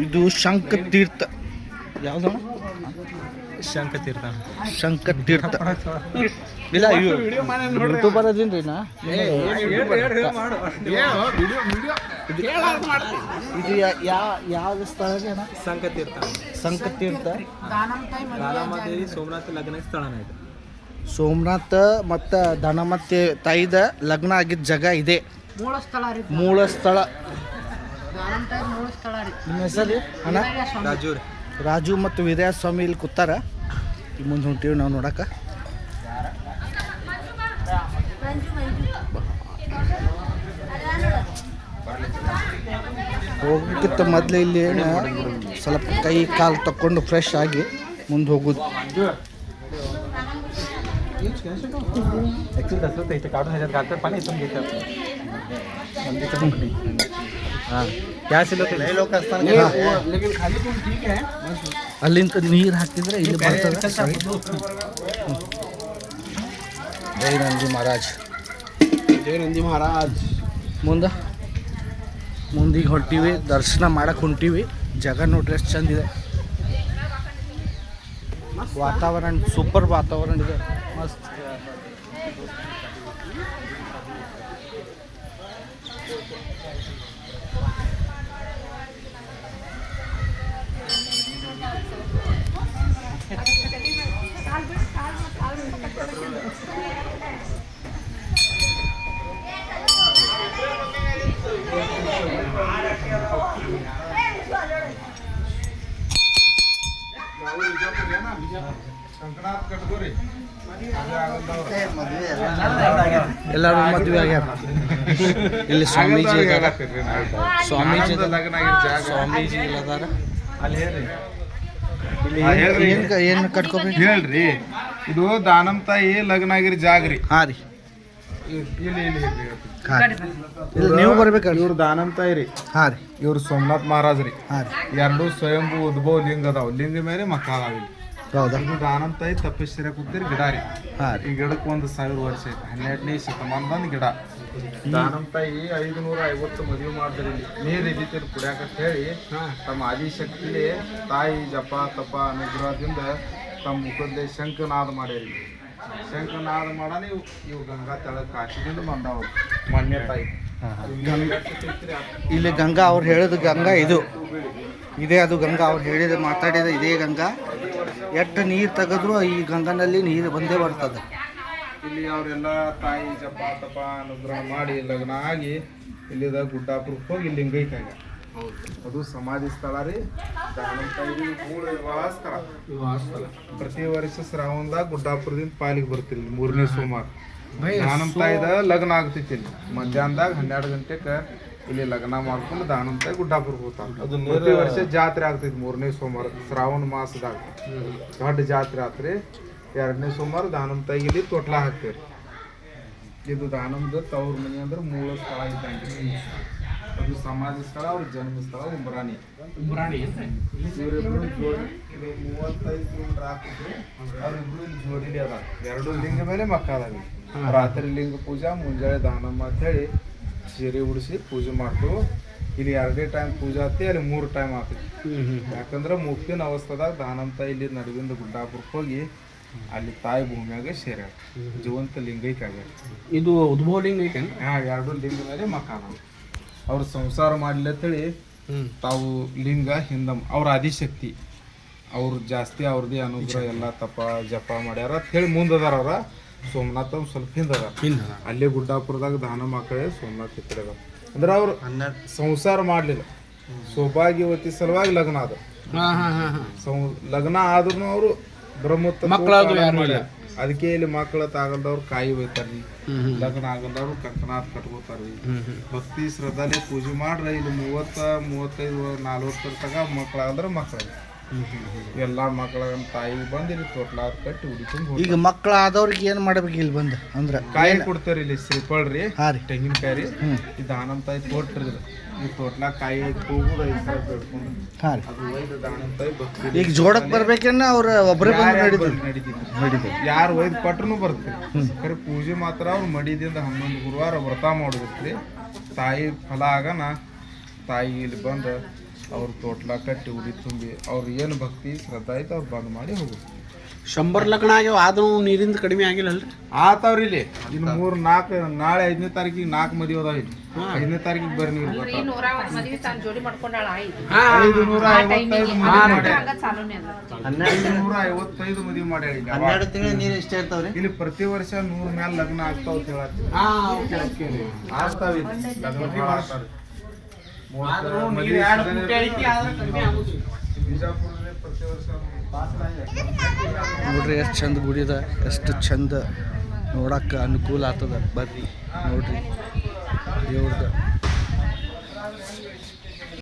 ಇದು ಶಂಖತೀರ್ಥ ಯಾವ್ದು? ಶಂಖತೀರ್ಥ. ಶಂಖತೀರ್ಥ ಇಲ್ಲ ಯೂಟ್ಯೂಬರ್ ಅದೀನ್ರಿ ನಾ. ಇದು ಯಾವ ಸ್ಥಳ ಅಣ್ಣ? ಶಂಖತೀರ್ಥ. ಶಂಖತೀರ್ಥ ದಾನಮದೇವಿ ಸೋಮನಾಥ ಲಗ್ನ ಸ್ಥಳನ ಇದು. ಸೋಮನಾಥ ಮತ್ತು ದಾನಮತ್ತೆ ತಾಯಿದ ಲಗ್ನ ಆಗಿದ್ದ ಜಾಗ ಇದೆ. ಮೂಲ ಸ್ಥಳ. ನಿಮ್ಮ ಹೆಸರು ಅಣ್ಣ? ರಾಜು ಮತ್ತು ವೀರ್ಯ ಸ್ವಾಮಿ ಇಲ್ಲಿ ಕೂತಾರ. ಈ ಮುಂದೆ ಹೊಂಟೀವಿ ನಾವು ನೋಡಕ್ಕೆ. ಹೋಗೋಕ್ಕಿಂತ ಮೊದಲು ಇಲ್ಲಿ ಸ್ವಲ್ಪ ಕೈ ಕಾಲು ತಕ್ಕೊಂಡು ಫ್ರೆಶ್ ಆಗಿ ಮುಂದೆ ಹೋಗೋದು. ಅಲ್ಲಿಂದ ನೀರು ಹಾಕಿದ್ರೆ ಇಲ್ಲಿ ಬರ್ತದೆ. ಜೈ ನಂದಿ ಮಹಾರಾಜ್. ಜೈ ನಂದಿ ಮಹಾರಾಜ್. ಮುಂದಿಗೆ ಹೊಂಟೀವಿ, ದರ್ಶನ ಮಾಡಕ್ಕೆ ಹೊಂಟೀವಿ. ಜಾಗ ನೋಡ್ರಿ ಎಷ್ಟು ಚಂದ ಇದೆ. ವಾತಾವರಣ ಸೂಪರ್ ವಾತಾವರಣ ಇದೆ, ಮಸ್ತ್. ಎಲ್ಲರೂ ಮದುವೆ ಆಗ್ಯಾರ. ಇಲ್ಲಿ ಸ್ವಾಮೀಜಿ ಇಲ್ಲದಾರ. ಏನು ಕಟ್ಕೋಬೇಕು ಹೇಳ್ರಿ? ಇದು ದಾನಮ್ ತಾಯಿ ಲಗ್ನ ಆಗಿರಿ ಜಾಗ್ರಿ. ಹಾಂ ರೀ, ನೀವು ಬರ್ಬೇಕಲ್ಲ. ಇವ್ರು ದಾನಮ್ ತಾಯಿ ರೀ. ಹಾಂ ರೀ. ಇವ್ರು ಸೋಮನಾಥ್ ಮಹಾರಾಜ್ ರೀ. ಹಾಂ ರೀ. ಎರಡು ಸ್ವಯಂಭೂ ಉದ್ಭವ ಲಿಂಗ ಅದಾವ. ಲಿಂಗ ಮೇಲೆ ಮಕ್ಕಳ ಅದಾವಿಲ್ಲಿ. ಹೌದಾ? ಇದು ದಾನಮ್ ತಾಯಿ ತಪಸ್ಸಿರ ಕೂತಿರಿ ಗಿಡ ರೀ. ಹಾಂ ರೀ. ಈ ಗಿಡಕ್ಕೆ 1000 ವರ್ಷ ಐತೆ. 12ನೇ ಶತಮಾನದ ಗಿಡ. ದಾನಮ್ ತಾಯಿ 550 ಮದುವೆ ಮಾಡಿದ್ರಿ. ನೀರು ಇದ್ದೀತಿರಿ ಕುಡಿಯಾಕ ಹೇಳಿ ತಮ್ಮ ಆದಿಶಕ್ತಿಲಿ ತಾಯಿ ಜಪ ತಪ ಅನುಗ್ರಹದಿಂದ ತಮ್ಮ ಮುಖದ ಶಂಖನಾದ ಮಾಡ್ಯಾರಿ. ಶಂಖನಾದ ಮಾಡಾನ ಇವು ಗಂಗಾ ತೆಳಗ್ ಕಾಶಿದಿಂದ ಬಂದಾವ. ಮಾನ್ಯ ತಾಯಿ ಇಲ್ಲಿ ಗಂಗಾ ಅವ್ರು ಹೇಳಿದ ಗಂಗಾ ಇದು ಇದೇ. ಅದು ಗಂಗಾ ಅವ್ರು ಹೇಳಿದ ಮಾತಾಡಿದ ಇದೇ ಗಂಗಾ. ಎಷ್ಟು ನೀರು ತೆಗೆದ್ರು ಈ ಗಂಗಾನಲ್ಲಿ ನೀರು ಬಂದೇ ಬರ್ತದೆ. ಇಲ್ಲಿ ಅವರೆಲ್ಲ ತಾಯಿ ಜಪ ತಪ ಅನುಗ್ರಹ ಮಾಡಿ ಲಗ್ನ ಆಗಿ ಇಲ್ಲಿದ ಗುಡ್ಡಾಪುರಕ್ಕೆ ಹೋಗಿ ಲಿಂಗೈಕಾಗ. ಅದು ಸಮಾಧಿ ಸ್ಥಳ ರೀ. ದಾನಮ್ ತಾಯಿ ಮೂಲ ವಿವಾಹ ಸ್ಥಳ. ಪ್ರತಿ ವರ್ಷ ಶ್ರಾವಣದಾಗ ಗುಡ್ಡಾಪುರದಿಂದ ಪಾಲಿಗೆ ಬರ್ತಿರಿ 3ನೇ ಸೋಮವಾರ. ದಾನಮ್ ತಾಯಿದ ಲಗ್ನ ಆಗ್ತೈತಿ. ಇಲ್ಲಿ ಮಧ್ಯಾಹ್ನದಾಗ 12 ಗಂಟೆಗೆ ಇಲ್ಲಿ ಲಗ್ನ ಮಾಡ್ಕೊಂಡು ದಾನಮ್ ತಾಯಿ ಗುಡ್ಡಾಪುರಕ್ಕೆ ಹೋಗ್ತಾರ. ಅದು ಪ್ರತಿ ವರ್ಷ ಜಾತ್ರೆ ಆಗ್ತೈತಿ 3ನೇ ಸೋಮವಾರ ಶ್ರಾವಣ ಮಾಸದಾಗ. ದೊಡ್ಡ ಜಾತ್ರೆ ಆತ್ರಿ. 2ನೇ ಸೋಮವಾರ ದಾನಮ್ ತಾಯಿಗೆ ಇಲ್ಲಿ ತೊಟ್ಲ ಹಾಕ್ತೇವ್ರಿ. ಇದು ದಾನಮ್ದ ತವ್ರ ಮನೆ ಅಂದ್ರೆ ಮೂಲ ಸ್ಥಳ ಇದ್ದಂಗೆ. ಅದು ಸಮಾಧಿ ಸ್ಥಳ, ಅವ್ರ ಜನ್ಮ ಸ್ಥಳ ಉಂಬ್ರಾಣಿ. ಇವರಿಬ್ರು ಜೋಡಿ. ಇದು 35 ಕಿಲೋಮೀಟರ್ ಹಾಕಿದ್ರು. ಅವ್ರಿಬ್ರು ಇಲ್ಲಿ ಜೋಡಿಲಿ ಅದ. 2 ಲಿಂಗ ಮೇಲೆ ಮಕ್ಕ ಅದಾವಿ. ರಾತ್ರಿ ಲಿಂಗ ಪೂಜಾ, ಮುಂಜಾನೆ ದಾನಮ್ಮ ಅಂತ ಹೇಳಿ ಸೀರೆ ಉಡಿಸಿ ಪೂಜೆ ಮಾಡ್ತೇವೆ. ಇಲ್ಲಿ 2 ಟೈಮ್ ಪೂಜೆ ಆತಿ, ಅಲ್ಲಿ 3 ಟೈಮ್ ಆಗ್ತೈತಿ. ಯಾಕಂದ್ರೆ ಮುಕ್ತಿನ ಅವಸ್ಥಾದಾಗ ದಾನಮ್ ತಾಯಿ ಇಲ್ಲಿ ನಡುವಿಂದ ಗುಡ್ಡಾಪುರಕ್ಕೆ ಹೋಗಿ ಅಲ್ಲಿ ತಾಯಿ ಭೂಮಿಯಾಗ ಸೇರ್ಯಾರ. ಜೀವಂತ ಲಿಂಗೈಕಾಗ. ಇದು ಉದ್ಭವ ಲಿಂಗ ಐತೆ. 2 ಲಿಂಗ ಮೇಲೆ ಮಕ್ಕ ಅದಾವ. ಅವ್ರು ಸಂಸಾರ ಮಾಡ್ಲಿ ಅಂತೇಳಿ ತಾವು ಲಿಂಗ ಹಿಂದಮ್ ಅವ್ರ ಆದಿಶಕ್ತಿ. ಅವ್ರು ಜಾಸ್ತಿ ಅವ್ರದೇ ಅನುಗ್ರಹ ಎಲ್ಲ ತಪ ಜಪ ಮಾಡ್ಯಾರ ಅಂತ ಹೇಳಿ ಮುಂದದಾರ. ಅವ್ರ ಸೋಮನಾಥ ಸ್ವಲ್ಪ ಹಿಂದದಾರ. ಅಲ್ಲೇ ಗುಡ್ಡಾಪುರದಾಗ ದಾನ ಮಕ್ಕಳೇ ಸೋಮನಾಥ್ ಇತ್ತದ. ಅಂದ್ರೆ ಅವ್ರು ಸಂಸಾರ ಮಾಡ್ಲಿಲ್ಲ. ಸೌಭಾಗ್ಯವತಿ ಸಲುವಾಗಿ ಲಗ್ನ ಆದ. ಲಗ್ನ ಆದ್ರೂ ಅವರು ಬ್ರಹ್ಮತ್ವ ಮಾಡ್ಯಾರ. ಅದಕ್ಕೆ ಇಲ್ಲಿ ಮಕ್ಕಳ ತಾಗಲ್ದವ್ರು ಕಾಯಿ ಒಯ್ತಾರ್ರಿ. ಲಗ್ನ ಆಗಲ್ದವ್ರು ಕಂಕನಾಥ್ ಕಟ್ಕೋತಾರ್ರಿ. ಭಕ್ತಿ ಶ್ರದ್ಧಾಲೆ ಪೂಜೆ ಮಾಡ್ರಿ. ಇಲ್ಲಿ 30, 35, 40 ತಗ ಮಕ್ಕಳಾಗಂದ್ರೆ ಮಕ್ಕಳ ಎಲ್ಲಾ ಮಕ್ಕಳ ತಾಯಿ ಬಂದು ಇಲ್ಲಿ ತೊಟ್ಲಾದ ಕಟ್ಟಿ ಹುಡುಕೊಂಡು. ಈಗ ಮಕ್ಕಳ ಆದವ್ರಿಗೆ ಏನ್ ಮಾಡ್ಬೇಕು ಇಲ್ಲಿ ಬಂದು? ಅಂದ್ರೆ ಕಾಯಿ ಕೊಡ್ತಾರ. ಇಲ್ಲಿ ಶ್ರೀಫಳ್ರಿ, ಹಾಂ ರೀ, ತೆಂಗಿನಕಾಯಿ ರೀ. ಈ ದಾನಮ್ ತಾಯಿ ತೋಟ್ರಿ. ಈ ತೋಟ್ಲಾಗ ಕಾಯಿ ಕೂಗುದು 5 ಸಲ ಬೇಡ್ಕೊಂಡು ಅದು ಒಯ್ದು ದಾನಮ್ ತಾಯಿ ಭಕ್ತಿ. ಈಗ ಜೋಡಕ್ ಬರ್ಬೇಕೇನ ಅವ್ರ ಒಬ್ಬರೇ ಬಂದು ನಡೀತದೆ. ಯಾರು ಒಯ್ದು ಕೊಟ್ರು ಬರ್ತೀರಿ. ಖರೆ ಪೂಜೆ ಮಾತ್ರ ಅವ್ರು ಮಡಿದಿಂದ 11 ಗುರುವಾರ ವ್ರತ ಮಾಡೋದ್ರಿ. ತಾಯಿ ಫಲ ಆಗನ ತಾಯಿ ಇಲ್ಲಿ ಬಂದು ಅವ್ರ ತೋಟ್ಲ ಕಟ್ಟಿ ಉಡಿ ತುಂಬಿ ಅವ್ರು ಏನು ಭಕ್ತಿ ಶ್ರದ್ಧಾ ಐತೆ ಅವ್ರು ಬಂದ್ ಮಾಡಿ ಹೋಗುದು 100 ಲಗ್ನ ಆಗ್ಯಾವ ಆದ್ರೂ ನೀರಿಂದ ಕಡಿಮೆ ಆಗಿಲ್ಲ ಅಲ್ರಿ? ಆತಾವ್ರಿ ಇಲ್ಲಿ ಇನ್ನು 3-4 ನಾಳೆ 5ನೇ ತಾರೀಕಿಗೆ 4 ಮದುವೆ ಅದಾವ ಇಲ್ಲಿ 5ನೇ ತಾರೀಕಿಗೆ ಬರ್ರಿ ನೀವು ಜೋಡಿ ಮಾಡ್ಕೊಂಡಾಳ ಆಯ್ತು 555 ಮದುವೆ ಮಾಡ್ಯಾಳ ಇಲ್ಲಿ. 12 ತಿಂಗಳು ನೀರು ಇಷ್ಟ ಇರ್ತಾವ್ರಿ. ಇಲ್ಲಿ ಪ್ರತಿ ವರ್ಷ 100 ಮ್ಯಾಲ ಲಗ್ನ ಆಗ್ತಾವ ಅಂತ ಹೇಳತ್ತೀವಿ. ಆಗ್ತಾವ ಇಲ್ಲಿ ಲಗ್ನ ಭಾಳ ಆಗ್ತಾವ್ರಿ. ಬಿಜಾಪುರದಲ್ಲಿ ಪ್ರತಿ ವರ್ಷ ನೋಡ್ರಿ ಎಷ್ಟು ಚಂದ ಗುಡಿ ಅದ, ಎಷ್ಟು ಚಂದ ನೋಡಕ್ಕೆ ಅನುಕೂಲ ಆಗ್ತದ. ಬರ್ರಿ ನೋಡ್ರಿ ದೇವ್ರದ್ದು